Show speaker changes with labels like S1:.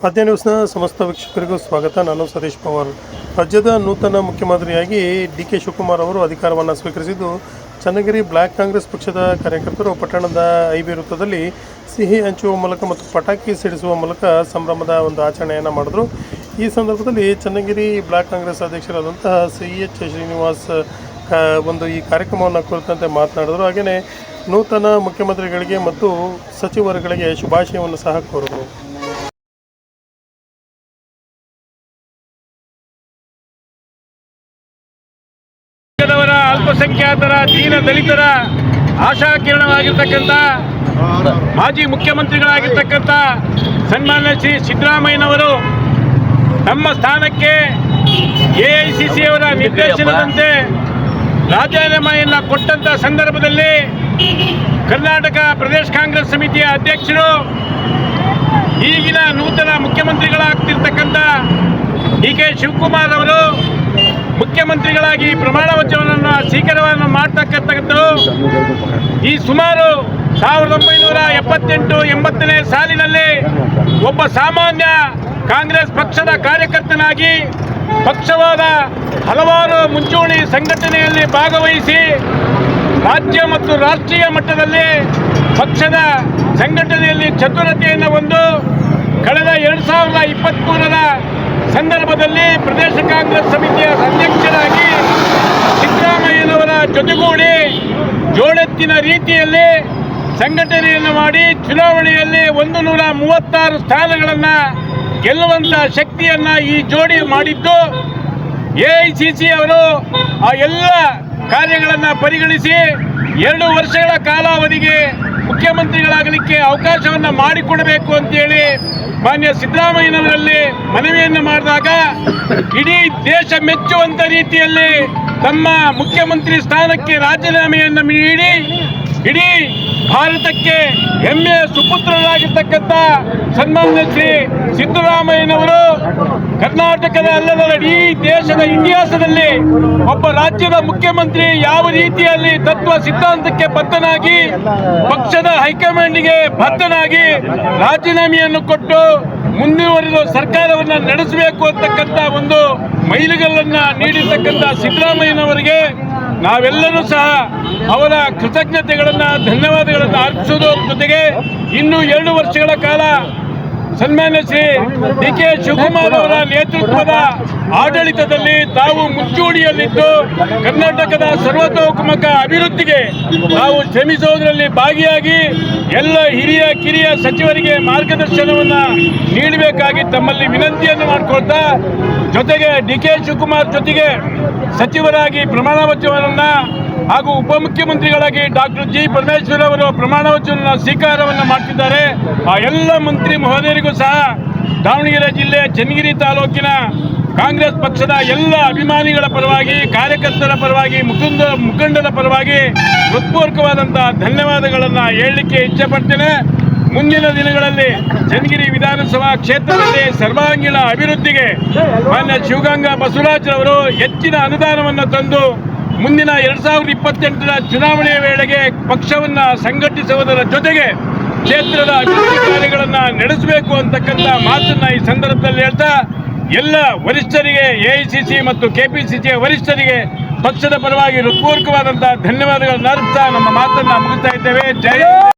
S1: ಆದ್ಯ ನ್ಯೂಸ್ನ ಸಮಸ್ತ ವೀಕ್ಷಕರಿಗೂ ಸ್ವಾಗತ. ನಾನು ಸತೀಶ್ ಪವಾರ್. ರಾಜ್ಯದ ನೂತನ ಮುಖ್ಯಮಂತ್ರಿಯಾಗಿ ಡಿ.ಕೆ. ಶಿವಕುಮಾರ್ ಅವರು ಅಧಿಕಾರವನ್ನು ಸ್ವೀಕರಿಸಿದ್ದು, ಚನ್ನಗಿರಿ ಬ್ಲಾಕ್ ಕಾಂಗ್ರೆಸ್ ಪಕ್ಷದ ಕಾರ್ಯಕರ್ತರು ಪಟ್ಟಣದ ಐಬಿ ವೃತ್ತದಲ್ಲಿ ಸಿಹಿ ಹಂಚುವ ಮೂಲಕ ಮತ್ತು ಪಟಾಕಿ ಸಿಡಿಸುವ ಮೂಲಕ ಸಂಭ್ರಮದ ಒಂದು ಆಚರಣೆಯನ್ನು ಮಾಡಿದ್ರು. ಈ ಸಂದರ್ಭದಲ್ಲಿ ಚನ್ನಗಿರಿ ಬ್ಲಾಕ್ ಕಾಂಗ್ರೆಸ್ ಅಧ್ಯಕ್ಷರಾದಂತಹ CH ಶ್ರೀನಿವಾಸ್ ಈ ಕಾರ್ಯಕ್ರಮವನ್ನು ಕುರಿತಂತೆ ಮಾತನಾಡಿದರು. ಹಾಗೆಯೇ ನೂತನ ಮುಖ್ಯಮಂತ್ರಿಗಳಿಗೆ ಮತ್ತು ಸಚಿವರುಗಳಿಗೆ ಶುಭಾಶಯವನ್ನು ಸಹ ಕೋರಿದರು.
S2: ಅಲ್ಪಸಂಖ್ಯಾತರ ದೀನ ದಲಿತರ ಆಶಾಕಿರಣವಾಗಿರ್ತಕ್ಕಂಥ ಮಾಜಿ ಮುಖ್ಯಮಂತ್ರಿಗಳಾಗಿರ್ತಕ್ಕಂಥ ಸನ್ಮಾನ್ಯ ಶ್ರೀ ಸಿದ್ದರಾಮಯ್ಯನವರು ತಮ್ಮ ಸ್ಥಾನಕ್ಕೆ AICC ಅವರ ನಿರ್ದೇಶನದಂತೆ ರಾಜೀನಾಮೆಯನ್ನು ಕೊಟ್ಟಂಥ ಸಂದರ್ಭದಲ್ಲಿ ಕರ್ನಾಟಕ ಪ್ರದೇಶ ಕಾಂಗ್ರೆಸ್ ಸಮಿತಿಯ ಅಧ್ಯಕ್ಷರು ಈಗಿನ ನೂತನ ಮುಖ್ಯಮಂತ್ರಿಗಳಾಗ್ತಿರ್ತಕ್ಕಂಥ ಡಿ.ಕೆ. ಶಿವಕುಮಾರ್ ಅವರು ಮುಖ್ಯಮಂತ್ರಿಗಳಾಗಿ ಪ್ರಮಾಣ ವಚನವನ್ನು ಸ್ವೀಕಾರವನ್ನು ಮಾಡತಕ್ಕಂಥದ್ದು ಈ ಸುಮಾರು 1978-80ನೇ ಸಾಲಿನಲ್ಲಿ ಒಬ್ಬ ಸಾಮಾನ್ಯ ಕಾಂಗ್ರೆಸ್ ಪಕ್ಷದ ಕಾರ್ಯಕರ್ತನಾಗಿ ಪಕ್ಷವಾದ ಹಲವಾರು ಮುಂಚೂಣಿ ಸಂಘಟನೆಯಲ್ಲಿ ಭಾಗವಹಿಸಿ ರಾಜ್ಯ ಮತ್ತು ರಾಷ್ಟ್ರೀಯ ಮಟ್ಟದಲ್ಲಿ ಪಕ್ಷದ ಸಂಘಟನೆಯಲ್ಲಿ ಚತುರತೆಯನ್ನು ಹೊಂದು ಕಳೆದ 2023ರ ಸಂದರ್ಭದಲ್ಲಿ ಪ್ರದೇಶ ಕಾಂಗ್ರೆಸ್ ಸಮಿತಿಯ ಅಧ್ಯಕ್ಷರಾಗಿ ಸಿದ್ದರಾಮಯ್ಯನವರ ಜೊತೆಗೂಡಿ ಜೋಡೆತ್ತಿನ ರೀತಿಯಲ್ಲಿ ಸಂಘಟನೆಯನ್ನು ಮಾಡಿ ಚುನಾವಣೆಯಲ್ಲಿ 136 ಸ್ಥಾನಗಳನ್ನು ಗೆಲ್ಲುವಂಥ ಶಕ್ತಿಯನ್ನು ಈ ಜೋಡಿ ಮಾಡಿದ್ದು, AICC ಅವರು ಆ ಎಲ್ಲ ಕಾರ್ಯಗಳನ್ನು ಪರಿಗಣಿಸಿ 2 ವರ್ಷಗಳ ಕಾಲಾವಧಿಗೆ ಮುಖ್ಯಮಂತ್ರಿಗಳಾಗಲಿಕ್ಕೆ ಅವಕಾಶವನ್ನು ಮಾಡಿಕೊಡಬೇಕು ಅಂತೇಳಿ ಮಾನ್ಯ ಸಿದ್ದರಾಮಯ್ಯನವರಲ್ಲಿ ಮನವಿಯನ್ನು ಮಾಡಿದಾಗ ಇಡೀ ದೇಶ ಮೆಚ್ಚುವಂಥ ರೀತಿಯಲ್ಲಿ ತಮ್ಮ ಮುಖ್ಯಮಂತ್ರಿ ಸ್ಥಾನಕ್ಕೆ ರಾಜೀನಾಮೆಯನ್ನು ನೀಡಿ ಇಡೀ ಭಾರತಕ್ಕೆ ಹೆಮ್ಮೆಯ ಸುಪುತ್ರರಾಗಿರ್ತಕ್ಕಂಥ ಸನ್ಮಾನ್ಯ ಶ್ರೀ ಸಿದ್ದರಾಮಯ್ಯನವರು ಕರ್ನಾಟಕದ ಅಲ್ಲದ ಇಡೀ ದೇಶದ ಇತಿಹಾಸದಲ್ಲಿ ಒಬ್ಬ ರಾಜ್ಯದ ಮುಖ್ಯಮಂತ್ರಿ ಯಾವ ರೀತಿಯಲ್ಲಿ ತತ್ವ ಸಿದ್ಧಾಂತಕ್ಕೆ ಬದ್ಧನಾಗಿ ಪಕ್ಷದ ಹೈಕಮಾಂಡ್ಗೆ ಬದ್ಧನಾಗಿ ರಾಜೀನಾಮೆಯನ್ನು ಕೊಟ್ಟು ಮುಂದುವರಿದ ಸರ್ಕಾರವನ್ನು ನಡೆಸಬೇಕು ಅಂತಕ್ಕಂಥ ಒಂದು ಮೈಲಿಗಲ್ಲನ್ನು ನೀಡಿರ್ತಕ್ಕಂಥ ಸಿದ್ದರಾಮಯ್ಯನವರಿಗೆ ನಾವೆಲ್ಲರೂ ಸಹ ಅವರ ಕೃತಜ್ಞತೆಗಳನ್ನು ಧನ್ಯವಾದಗಳನ್ನು ಅರ್ಪಿಸುವುದರ ಜೊತೆಗೆ ಇನ್ನೂ 2 ವರ್ಷಗಳ ಕಾಲ ಸನ್ಮಾನ್ಯ ಶ್ರೀ ಡಿ.ಕೆ. ಶಿವಕುಮಾರ್ ಅವರ ನೇತೃತ್ವದ ಆಡಳಿತದಲ್ಲಿ ತಾವು ಮುಂಚೂಣಿಯಲ್ಲಿದ್ದು ಕರ್ನಾಟಕದ ಸರ್ವತೋಮುಖ ಅಭಿವೃದ್ಧಿಗೆ ತಾವು ಶ್ರಮಿಸುವುದರಲ್ಲಿ ಭಾಗಿಯಾಗಿ ಎಲ್ಲ ಹಿರಿಯ ಕಿರಿಯ ಸಚಿವರಿಗೆ ಮಾರ್ಗದರ್ಶನವನ್ನು ನೀಡಬೇಕಾಗಿ ತಮ್ಮಲ್ಲಿ ವಿನಂತಿಯನ್ನು ಮಾಡಿಕೊಳ್ತಾ, ಜೊತೆಗೆ ಡಿ.ಕೆ. ಶಿವಕುಮಾರ್ ಜೊತೆಗೆ ಸಚಿವರಾಗಿ ಪ್ರಮಾಣ ವಚನವನ್ನು ಹಾಗೂ ಉಪಮುಖ್ಯಮಂತ್ರಿಗಳಾಗಿ ಡಾಕ್ಟರ್ ಜಿ. ಪರಮೇಶ್ವರ್ ಅವರು ಪ್ರಮಾಣ ವಚನ ಸ್ವೀಕಾರವನ್ನು ಮಾಡ್ತಿದ್ದಾರೆ. ಆ ಎಲ್ಲ ಮಂತ್ರಿ ಮಹೋದಯರಿಗೂ ಸಹ ದಾವಣಗೆರೆ ಜಿಲ್ಲೆ ಚನ್ನಗಿರಿ ತಾಲೂಕಿನ ಕಾಂಗ್ರೆಸ್ ಪಕ್ಷದ ಎಲ್ಲ ಅಭಿಮಾನಿಗಳ ಪರವಾಗಿ, ಕಾರ್ಯಕರ್ತರ ಪರವಾಗಿ, ಮುಖಂಡರ ಪರವಾಗಿ ಹೃತ್ಪೂರ್ವಕವಾದಂಥ ಧನ್ಯವಾದಗಳನ್ನು ಹೇಳಲಿಕ್ಕೆ ಇಚ್ಛೆಪಡ್ತೇನೆ. ಮುಂದಿನ ದಿನಗಳಲ್ಲಿ ಚನ್ನಗಿರಿ ವಿಧಾನಸಭಾ ಕ್ಷೇತ್ರದಲ್ಲಿ ಸರ್ವಾಂಗೀಣ ಅಭಿವೃದ್ಧಿಗೆ ಮಾನ್ಯ ಶಿವಗಂಗಾ ಬಸವರಾಜರವರು ಹೆಚ್ಚಿನ ಅನುದಾನವನ್ನು ತಂದು ಮುಂದಿನ 2028ರ ಚುನಾವಣೆಯ ವೇಳೆಗೆ ಪಕ್ಷವನ್ನು ಸಂಘಟಿಸುವುದರ ಜೊತೆಗೆ ಕ್ಷೇತ್ರದ ಅಭಿವೃದ್ಧಿ ಕಾರ್ಯಗಳನ್ನು ನಡೆಸಬೇಕು ಅಂತಕ್ಕಂಥ ಮಾತನ್ನು ಈ ಸಂದರ್ಭದಲ್ಲಿ ಹೇಳ್ತಾ, ಎಲ್ಲ ವರಿಷ್ಠರಿಗೆ, AICC ಮತ್ತು KPCC ವರಿಷ್ಠರಿಗೆ ಪಕ್ಷದ ಪರವಾಗಿ ಹೃತ್ಪೂರ್ವಕವಾದಂಥ ಧನ್ಯವಾದಗಳನ್ನು ಅರ್ಪಿಸ್ತಾ ನಮ್ಮ ಮಾತನ್ನು ಮುಗಿಸ್ತಾ ಇದ್ದೇವೆ. ಜೈ